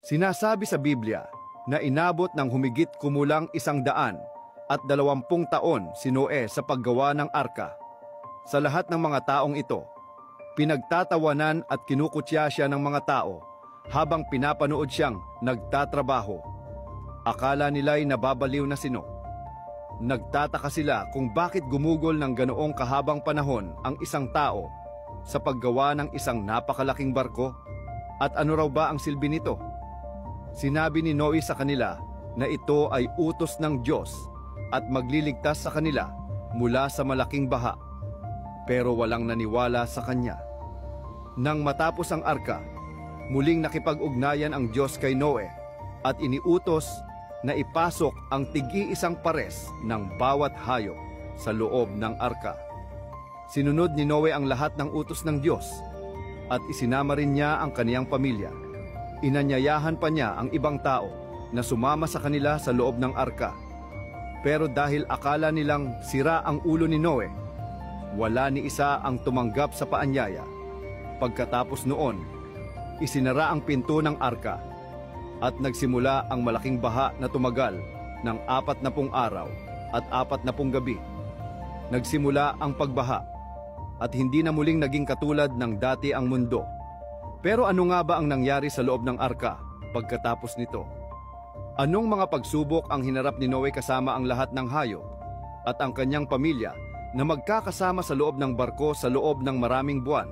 Sinasabi sa Biblia na inabot ng humigit kumulang 120 taon si Noe sa paggawa ng arka. Sa lahat ng mga taong ito, pinagtatawanan at kinukutya siya ng mga tao habang pinapanood siyang nagtatrabaho. Akala nila'y nababaliw na sino. Nagtataka sila kung bakit gumugol ng ganoong kahabang panahon ang isang tao sa paggawa ng isang napakalaking barko, at ano raw ba ang silbi nito? Sinabi ni Noe sa kanila na ito ay utos ng Diyos at magliligtas sa kanila mula sa malaking baha, pero walang naniwala sa kanya. Nang matapos ang arka, muling nakipag-ugnayan ang Diyos kay Noe at iniutos na ipasok ang tig-iisang pares ng bawat hayop sa loob ng arka. Sinunod ni Noe ang lahat ng utos ng Diyos at isinama rin niya ang kaniyang pamilya. Inanyayahan pa niya ang ibang tao na sumama sa kanila sa loob ng arka. Pero dahil akala nilang sira ang ulo ni Noe, wala ni isa ang tumanggap sa paanyaya. Pagkatapos noon, isinara ang pinto ng arka at nagsimula ang malaking baha na tumagal ng 40 araw at 40 gabi. Nagsimula ang pagbaha at hindi na muling naging katulad ng dati ang mundo. Pero ano nga ba ang nangyari sa loob ng arka pagkatapos nito? Anong mga pagsubok ang hinarap ni Noe kasama ang lahat ng hayop at ang kanyang pamilya na magkakasama sa loob ng barko sa loob ng maraming buwan?